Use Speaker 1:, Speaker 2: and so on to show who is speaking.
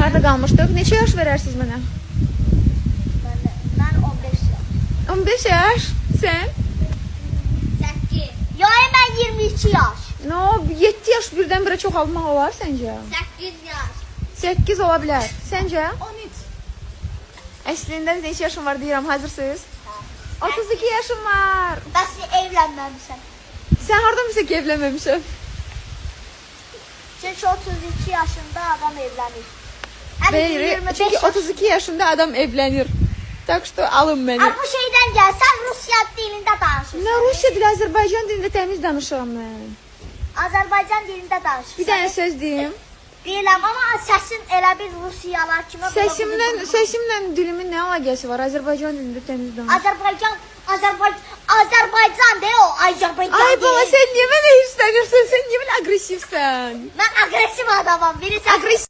Speaker 1: Harda qalmışdıq? Neçə yaş verərsiniz mənə?
Speaker 2: Ben 15 yaş.
Speaker 1: 15 yaş. Sən?
Speaker 2: 8. Yani ben 22 yaş.
Speaker 1: No, 7 yaş birdən-birə çoxalmaq olar səncə?
Speaker 2: 8 yaş.
Speaker 1: 8 ola bilər. Səncə?
Speaker 2: 13.
Speaker 1: Əslində neçə yaşım var deyirəm, hazırsınız? 32 yaşım var.
Speaker 2: Ben evlenmemişim.
Speaker 1: Sən hardamışsan ki evlənməmişəm?
Speaker 2: Çünkü 32 yaşında adam evlenir. Hani
Speaker 1: Beyri,
Speaker 2: 25
Speaker 1: çünki
Speaker 2: yaş.
Speaker 1: 32 yaşında adam evlənir. Tak что alın məni.
Speaker 2: Ama bu şeyden gel, sen Rusya dilinde danışırsın.
Speaker 1: Nə Rusya dili, Azərbaycan dilində təmiz danışıram mən.
Speaker 2: Azerbaycan dilinde danışırsın.
Speaker 1: Bir dənə söz deyim.
Speaker 2: Deyiləm, ama sesin elə bir Rusiyalar kimi.
Speaker 1: Səsimlə dilimin nə əlaqəsi var? Azərbaycan dilində təmiz danışıram.
Speaker 2: Azerbaycan de o, Azerbaycan
Speaker 1: Ay baba,
Speaker 2: değil.
Speaker 1: sən niyə mənə hirslənirsən? Sən niyə belə aqressivsən?
Speaker 2: Ben agresif adamım. Birisi
Speaker 1: Agresif